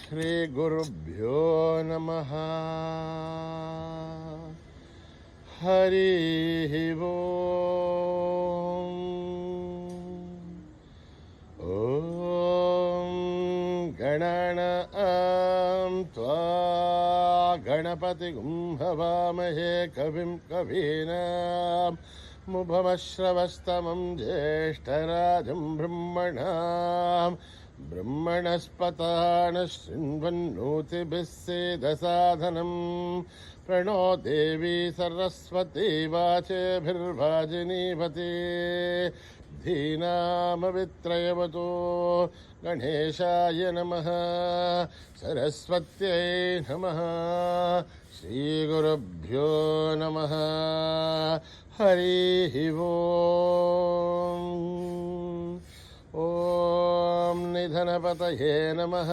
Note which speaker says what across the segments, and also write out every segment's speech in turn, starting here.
Speaker 1: श्रीगुरुभ्यो नमः। हरिः ओम्। ॐ गणानां त्वा गणपतिगुं हवामहे कविं कवीनाम् मुभमश्रवस्तमं ज्येष्ठराजं ब्रह्मणाम् ब्रह्मणस्पतान् शृण्वन्नोतिभिः सेदसाधनं प्रणो देवी सरस्वती वाचेभिर्वाजिनीवती धीनामवित्रयवतो गणेशाय नमः सरस्वत्यै नमः श्रीगुरुभ्यो नमः हरिः ओम्। ॐ निधनपतये नमः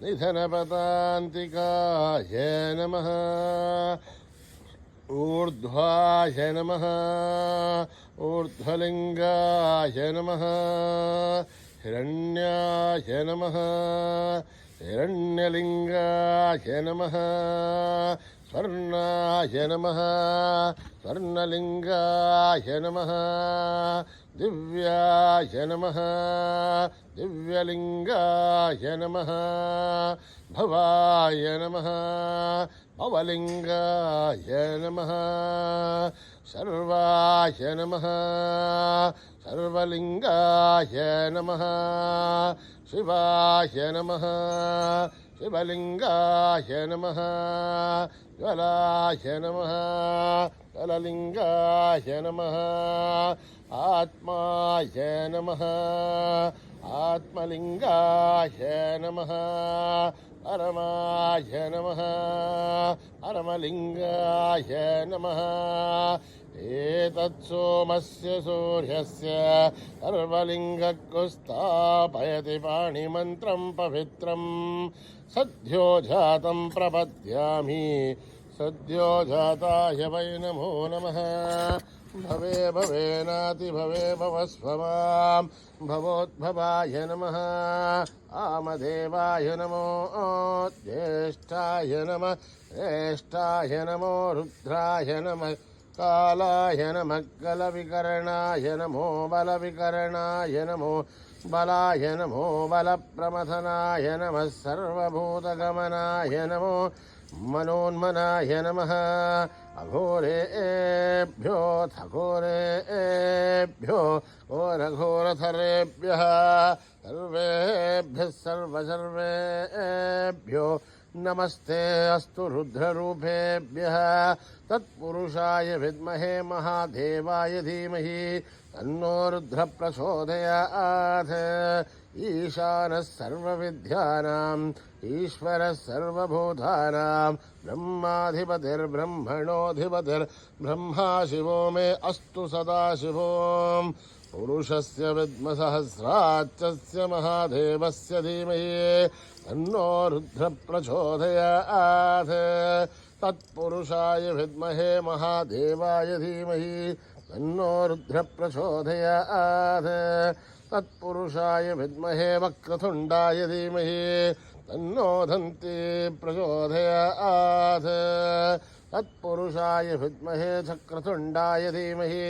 Speaker 1: निधनपतान्तिकाय नमः ऊर्ध्वाय नमः ऊर्ध्वलिङ्गाय नमः हिरण्याय नमः हिरण्यलिङ्गाय नमः स्वर्णाय नमः स्वर्णलिङ्गाय नमः दिव्याय नमः दिव्यलिङ्गाय नमः भवाय नमः भवलिङ्गाय नमः सर्वाय नमः सर्वलिङ्गाय नमः शिवाय नमः शिवलिङ्गाय नमः ज्वलाय नमः ज्वललिङ्गाय नमः आत्माय नमः आत्मलिङ्गाय नमः परमाय नमः परमलिङ्गाय नमः एतत्सोमस्य सूर्यस्य सर्वलिङ्गकुस्थापयति पाणिमन्त्रं पवित्रं सद्यो जातं प्रपद्यामि सद्यो जाताय वै नमो नमः भवे भवेनाति भवे भवस्वमां भवोद्भवाय नमः आमदेवाय नमो ज्येष्ठाय नमः ज्येष्ठाय नमो रुद्राय नमः कालाय नमः कलविकरणाय नमो बलविकरणाय नमो बलाय नमो बलप्रमथनाय नमः सर्वभूतगमनाय नमो मनोन्मनाय नमः अघोरेभ्यो थघोरेभ्यो घोरघोरथरेभ्यः सर्वेभ्यः सर्वसर्वेभ्यो नमस्ते अस्तु रुद्ररूपेभ्यः तत्पुरुषाय विद्महे महादेवाय धीमहि तन्नो रुद्र प्रचोदयात् ईशानः सर्वविद्यानाम् ईश्वरः सर्वभूतानां ब्रह्माधिपतिर्ब्रह्मणोऽधिपतिर्ब्रह्मा शिवो मे अस्तु सदाशिवो पुरुषस्य विद्मसहस्राच्चस्य महादेवस्य धीमहि तन्नो रुद्र प्रचोदयात् तत्पुरुषाय विद्महे महादेवाय धीमहि तन्नो रुद्र प्रचोदयात् तत्पुरुषाय विद्महे वक्रतुण्डाय धीमहि तन्नो दन्ती प्रचोदयात् तत्पुरुषाय विद्महे चक्रतुण्डाय धीमहि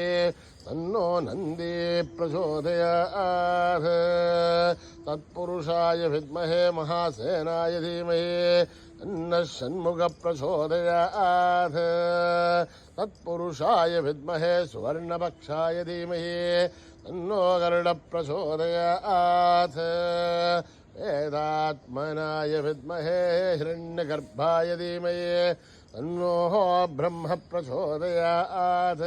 Speaker 1: तन्नो नन्दी प्रचोदयात् तत्पुरुषाय विद्महे महासेनाय धीमहि तन्नः षण्मुख प्रचोदयात् तत्पुरुषाय विद्महे सुवर्णपक्षाय धीमहि तन्नो गरुड प्रचोदयात् वेदात्मनाय विद्महे हिरण्यगर्भाय धीमहि तन्नो ब्रह्म प्रचोदयात्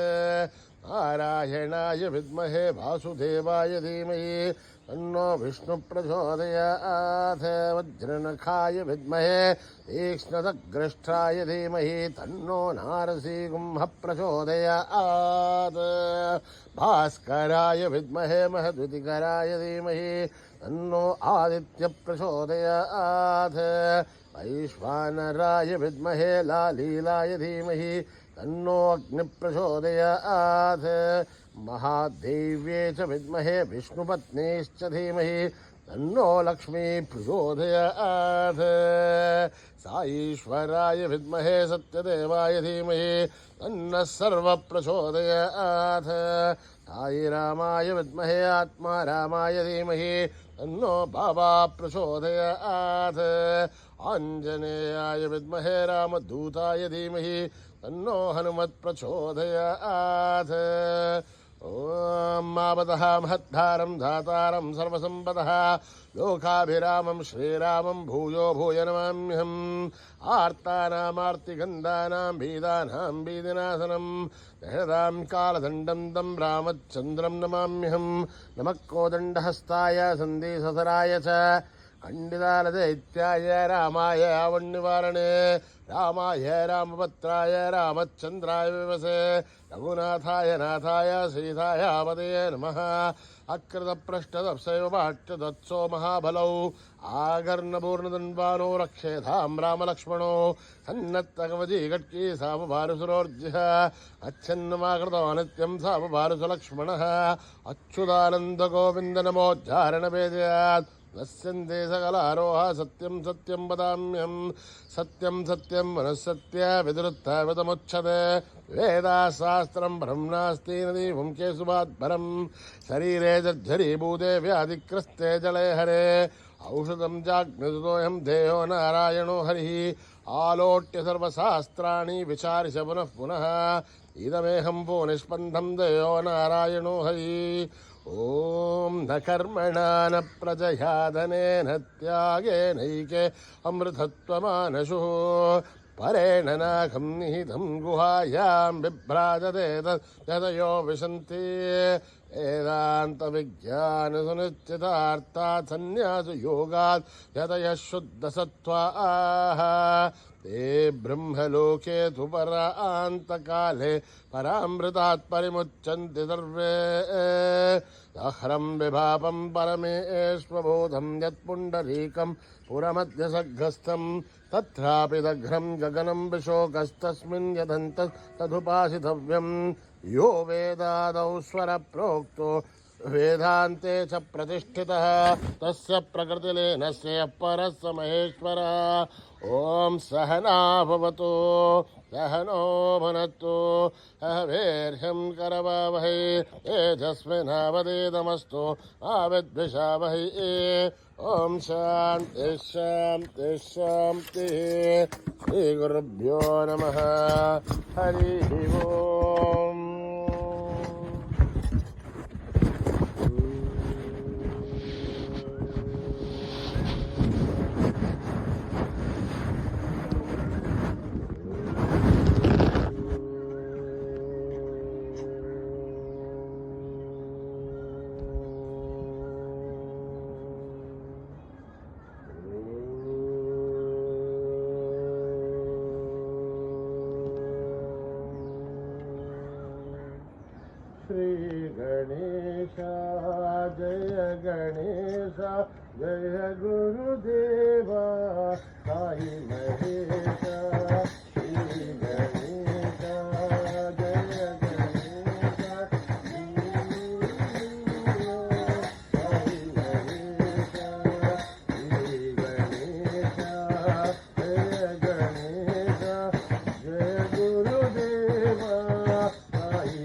Speaker 1: नारायणाय विद्महे वासुदेवाय धीमहि तन्नो विष्णु प्रचोदयात् वज्रनखाय विद्महे तीक्ष्णदग्रष्टाय धीमहि तन्नो नारसिंह प्रचोदयात् भास्कराय विद्महे महद्युतिकराय धीमहि तन्नो आदित्य प्रचोदयात् वैश्वानराय विद्महे लालीलाय धीमहि तन्नो अग्नि प्रचोदयात् महादेव्ये च विद्महे विष्णुपत्नीश्च धीमहि तन्नो लक्ष्मी प्रचोदयात्। साईश्वराय विद्महे सत्यदेवाय धीमहि तन्नः सर्वः प्रचोदयात्। साई रामाय विद्महे आत्मा रामाय धीमहि तन्नो बाबा प्रचोदयात्। आञ्जनेयाय विद्महे रामदूताय धीमहि तन्नो हनुमत् प्रचोदयात्। ॐ मावतः महद्धारं धातारं सर्वसम्पदः लोकाभिरामं श्रीरामं भूयो भूय नमाम्यहम्। आर्तानामार्तिगन्धानां भीदानां भीदिनाशनं दशदां कालदण्डं तं रामचन्द्रं नमाम्यहम्। नमः कोदण्डहस्ताय सन्धिससराय च खण्डितालदैत्याय रामाय रावणनिवारणे रामाय रामभद्राय रामचन्द्राय विवसे रघुनाथाय नाथाय सीताय पतये नमः। अकृतपृष्ठदप्सैव पाठ्यदत्सो महाबलौ आकर्णपूर्णदन्वानो रक्षेधां रामलक्ष्मणो सन्नत्तकवची कट्की सामभानुसुरोर्जिः अच्छन्नमाकृतो नित्यं सामभानुसुलक्ष्मणः अच्युतानन्दगोविन्द नमोच्चारणभेदयात् नश्यन्ते सकलारोहा सत्यं सत्यं वदाम्यहं। सत्यं सत्यं मनस्सत्य विदुरुत्थविदमुच्यते वेदाशास्त्रं ब्रह्मणास्ति नदीवं केशुभात्परं शरीरे जर्जरीभूते व्याधिकृस्ते जले हरे औषधं चाग्निदुतोऽयं देहो नारायणो हरिः आलोट्य सर्वशास्त्राणि विचार्य पुनः पुनः इदमेहं भुवनिष्पन्दं देहो नारायणो हरिः। ॐ न कर्मणा न प्रजया धनेन त्यागेनैके अमृतत्वमानशुः परेण नाकं निहितं गुहायां बिभ्राजते तदयो विशन्ति वेदान्तविज्ञानसुनिश्चितार्थात् सन्न्यासयोगात् यतयः शुद्धसत्त्वाः ते ब्रह्मलोके तु परान्तकाले परामृतात् परिमुच्यन्ति सर्वे। अह्रं विभापं परमेश्वबोधं यत्पुण्डरीकं पुरमध्यसग्रस्थं तत्रापि दघ्रं गगनं विशोकस्तस्मिन् यदन्तस्तदुपासितव्यं। यो वेदादौ स्वरप्रोक्तो वेदान्ते च प्रतिष्ठितः तस्य प्रकृतिलीनस्य परः स महेश्वरः। ॐ सहना भवतु सहनो भुनक्तु सह वीर्यं करवावहै तेजस्विनावधीतमस्तु मा विद्विषावहै। ॐ शान्ति शान्ति शान्तिः। श्रीगुरुभ्यो नमः। हरिः ओम्। श्री गणेश जय गणेश जय गुरुदेवा साई महेश। श्री गणेश जय गणेश साई महेश। श्री गणेश जय गणेश जय गुरुदेवा साई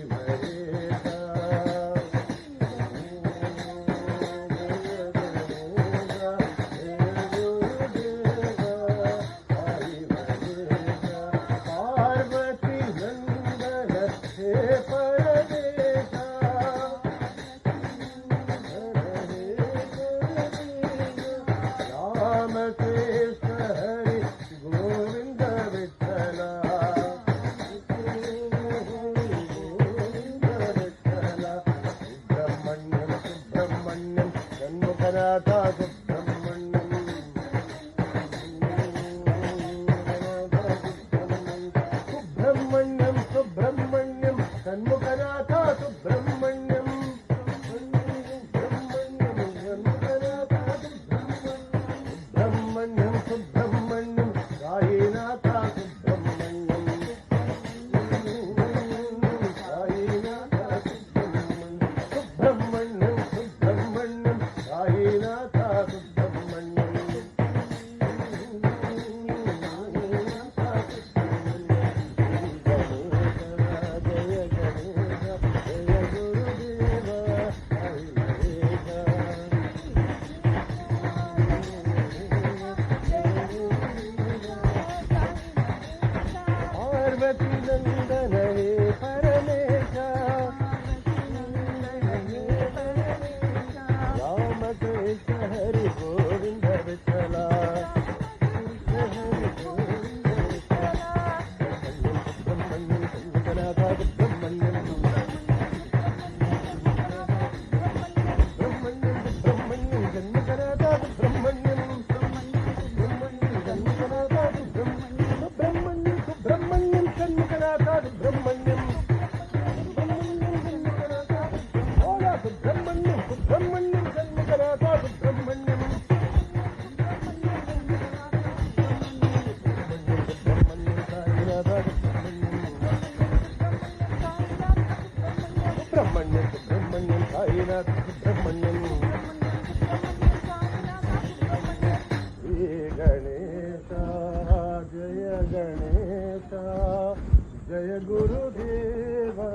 Speaker 1: जय गुरुदेवा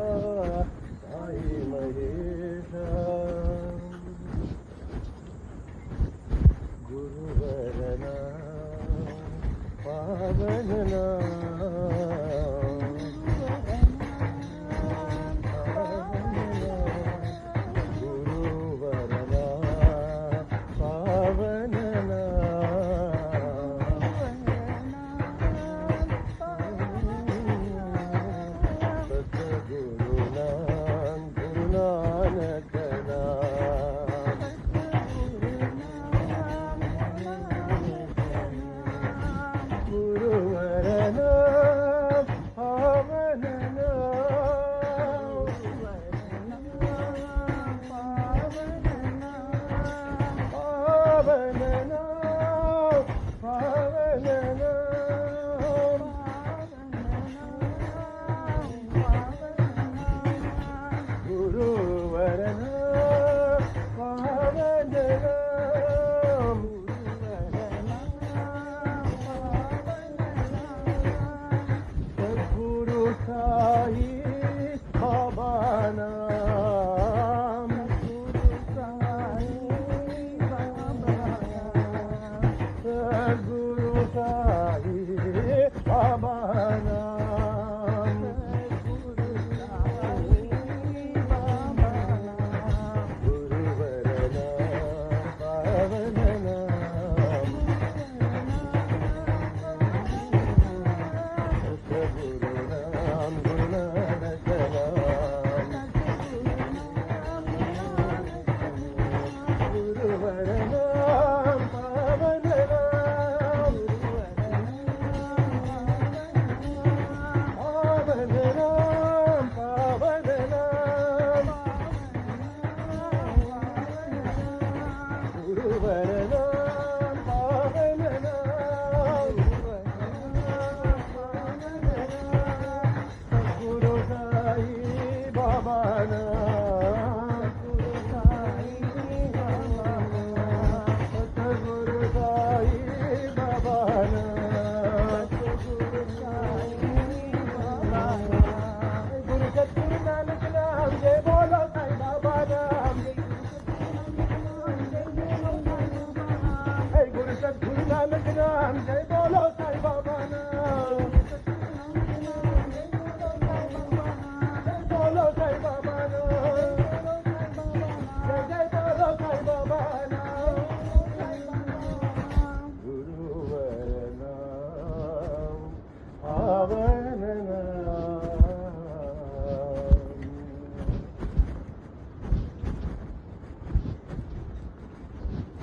Speaker 1: साई महेशा गुरुवरना पावनना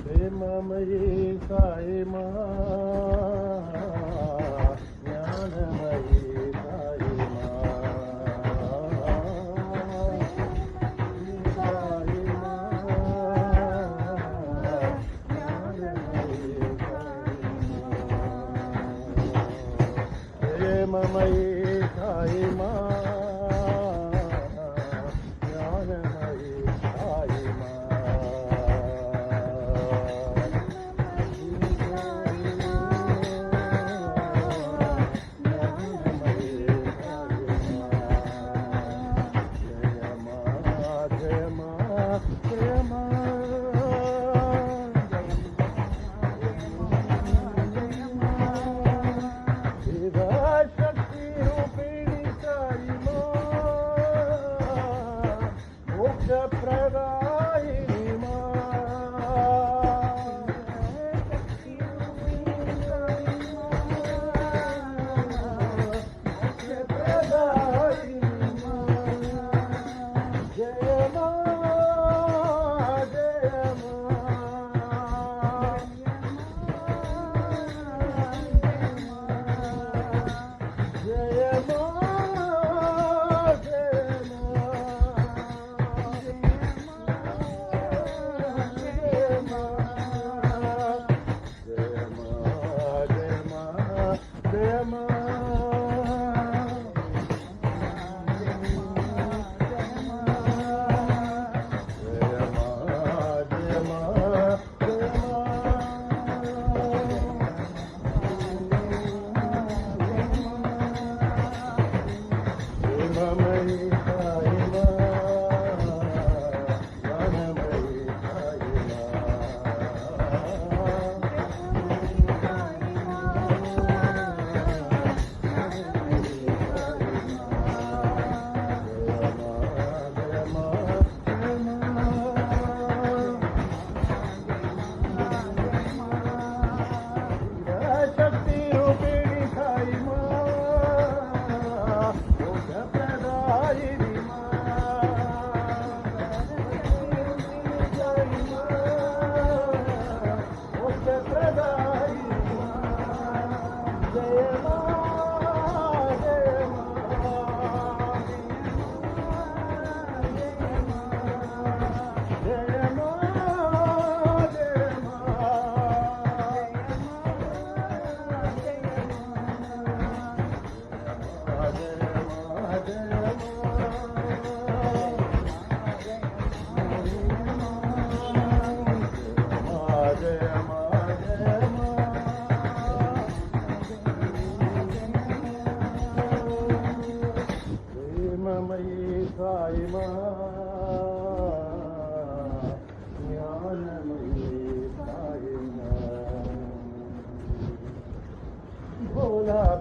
Speaker 1: प्रेममयी साई माँ ज्ञानमयी साई माँ साई माँ ज्ञानमयी साई माँ प्रेममयी साई माँ ज्ञानमयी साई माँ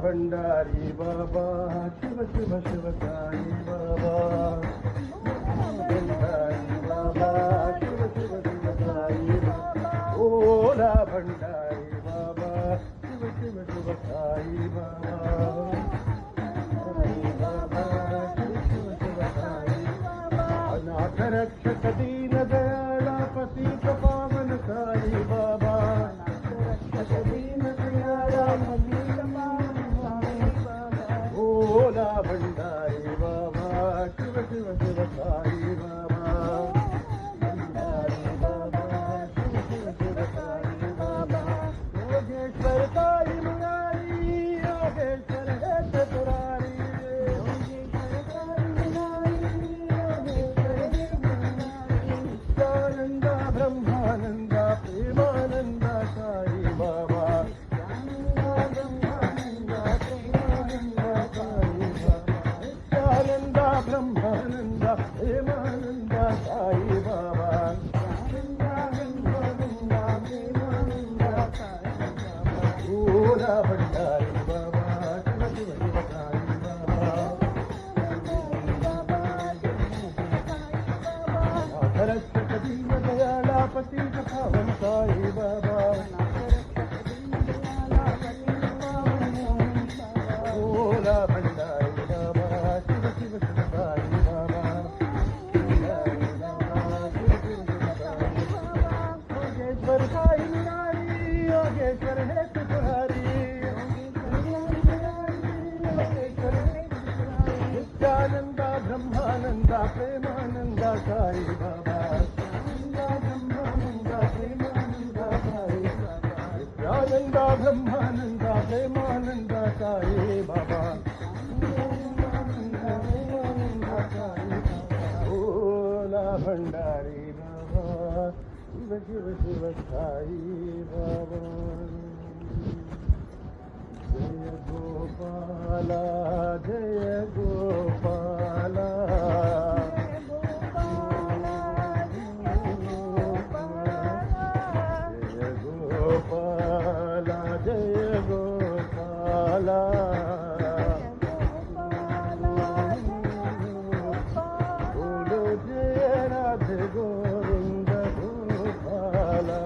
Speaker 1: भंडारी बाबा शिव शिव शिव साई बाबा भंडारी बाबा शिव शिव शिव साई बाबा ओला भंडारी बाबा शिव शिव शिव साई बाबा अनाथ रक्षक दीन दयाला पतित पावन साई बाबा रक्षक दीन दयाला पतित पावन साई बाबा ओला भंडारी बाबा शिव शिव शिव साई बाबा भंडारी बाबा शिव शिव शिव साई बाबा योगेश्वर साई मुरारी योगेश्वर है चतुरारी ब्रह्मानंद प्रेमानंद साई बाबा ब्रह्मानंद प्रेमानंद साई बाबा नित्यानंद ब्रह्मानंद प्रेमानंद साई बाबा ब्रह्मानंद प्रेमानंद साई बाबा ओला भंडारी बाबा शिव शिव शिव साई बाबा रक्षक दीन दयाला पतित पावन साई बाबा ओला भंडारी बाबा शिव शिव शिव साई बाबा योगेश्वर साई मुरारी योगेश्वर है त्रिपुरारी नित्यानंद ब्रह्मानंद प्रेमानंद साई बाबा ब्रह्मानंद प्रेमानंद साई बाबा नित्यानंद ब्रह्मानंद प्रेमानंद साई बाबा प्रेमानंद साई बाबा ओला भंडारी बाबा शिव शिव शिव साई बाबा जय गोपाला जय गोपाला जय गोपाला जय गोपाला बोलो जय राधे गोविंद गोपाला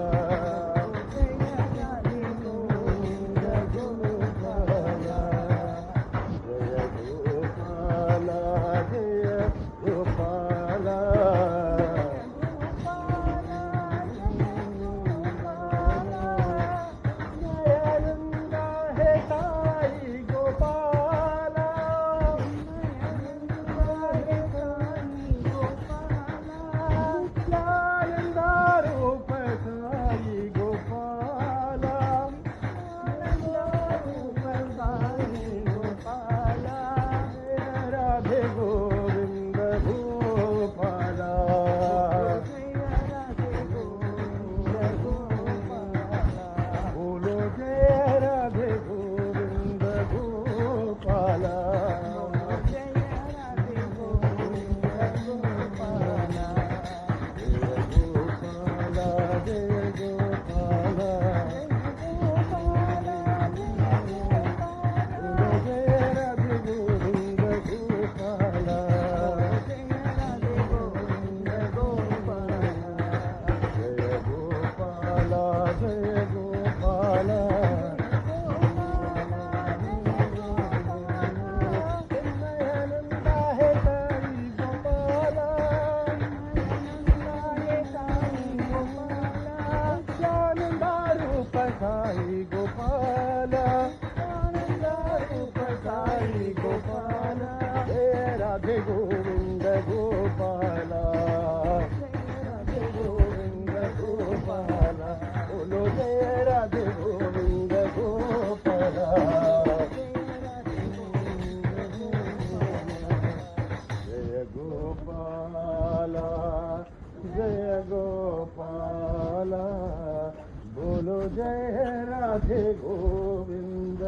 Speaker 1: राधे गोविंद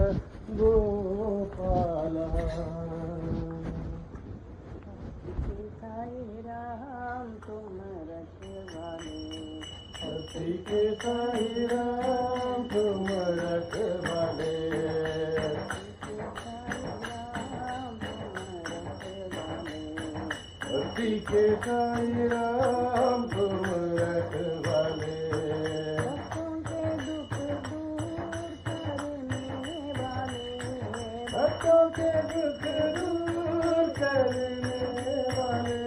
Speaker 1: गोपाल
Speaker 2: साई राम तुम रखवाले
Speaker 1: सती के साई राम तुम रखवाले के साईं राम तुम रखवाले
Speaker 2: भक्तों के दुख दूर करने वाले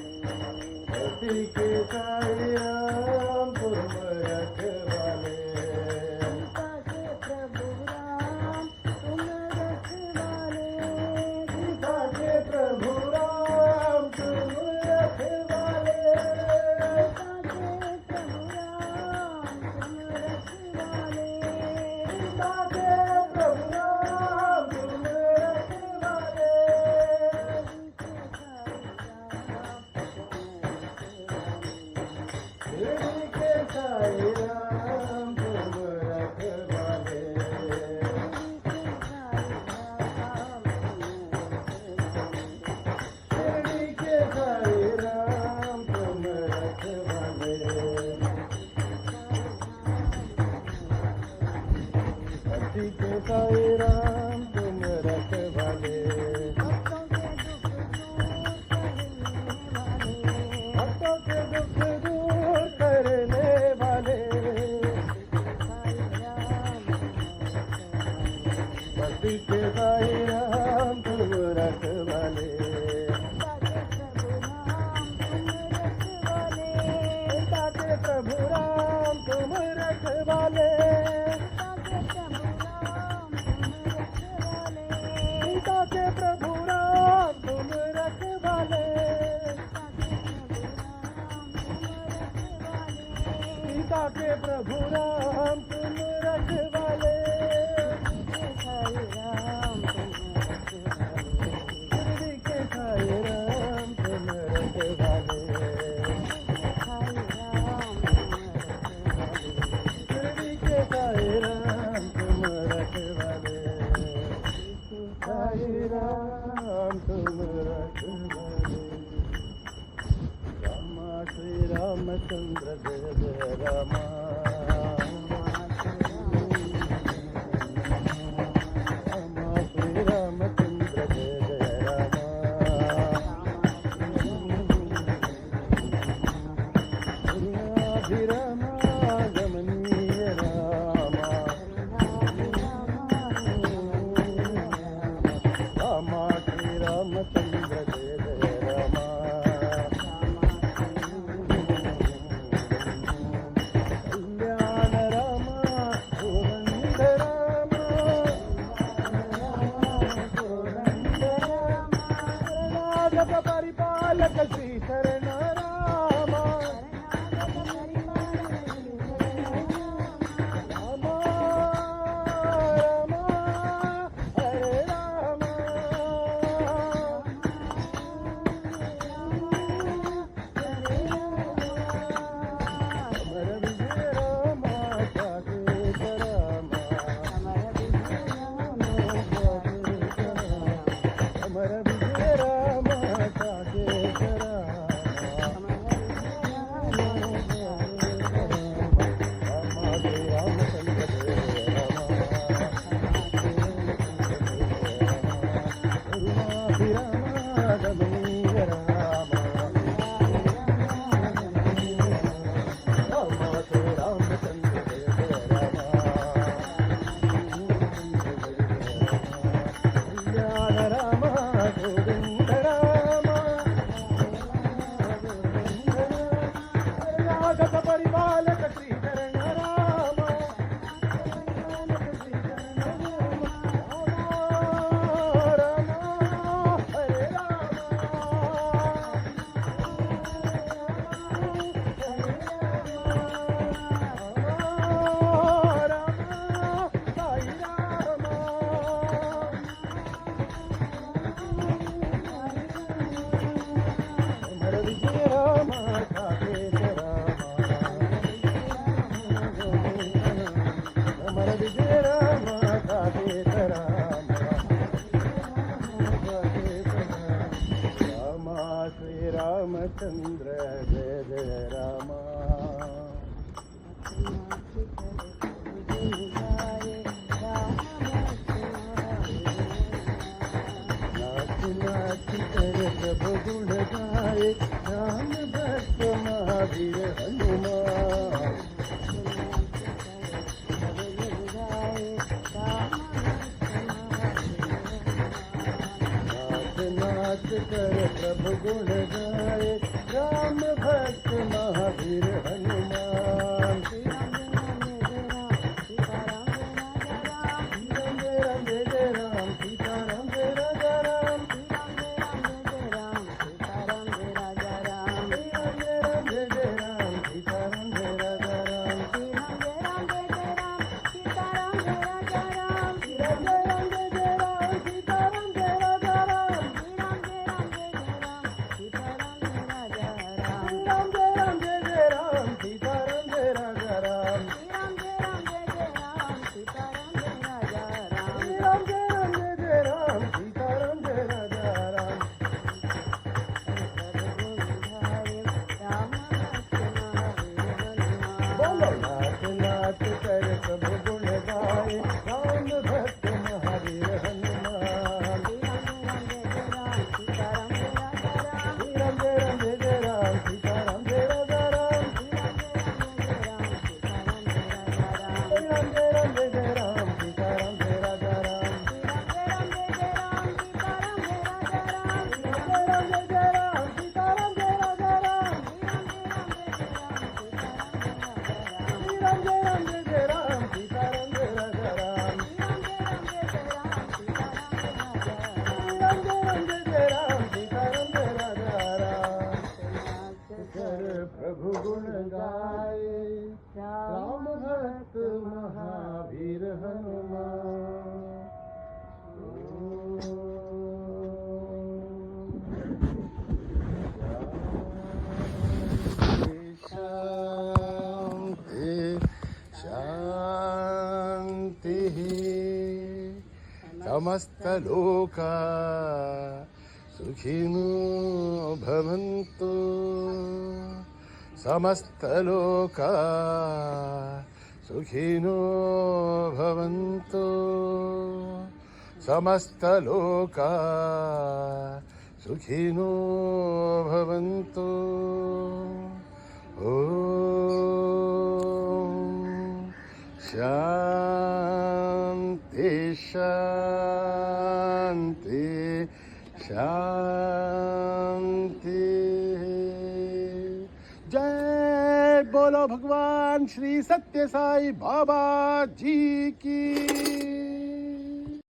Speaker 1: धरती के साईं राम तुम रखवाले
Speaker 2: सीता के प्रभु राम तुम रखवाले सीता के प्रभु राम तुम रखवाले
Speaker 1: धरती के साईं राम तुम रखवाले शिरडी के साईं राम तुम रखवाले धरती के साईं राम तुम रखवाले भक्तों के दुख दूर करने वाले धरती के साईं राम तुम रखवाले सीता के प्रभु राम तुम रखवाले सीता के प्रभु राम तुम रखवाले सीता के प्रभु राम तुम रखवाले शिरडी के साईं राम तुम रखवाले शिरडी के साईं राम तुम रखवाले साईं राम तुम रखवाले रामा श्री रामचंद्र जय जय रामा रामा श्री रामचंद्र जय जय रामा श्रीरामा गमनीय रामा रामा श्री रामचंद्र जय जय रामा कल्याण रामा गोविंद रामा कर्णाटक परिपालक श्री शरण रामा रामा रामा हरे रामा अमर विजय रामा साकेत रामा अमर विजय रामा साकेत रामा रामा श्री रामचंद्र जय रामा करुणाभिरामा गमनीय रामा रामा श्री रामचंद्र जय जय रामा कल्याण रामा गोविंद रामा कर्णाटक परिपालक श्री शरण रामा रामा हरे रामा साई रामा अमर विजय रामा साकेत रामा अमर विजय रामा साकेत रामा रामा श्री रामचंद्र जय जय रामा गाए राम भक्त महावीर हनुमान नाच कर प्रभु गुण गाए राम भक्त महावीर हनुमान प्रभु गुण गाए राम भक्त महावीर शांति शांति समस्तलोका सुखिनो भवन्तु समस्तलोका सुखिनो भवन्तु समस्तलोका सुखिनो भवन्तु ॐ शान्ति शान्ति शांति जय बोलो भगवान श्री सत्य साई बाबा जी की।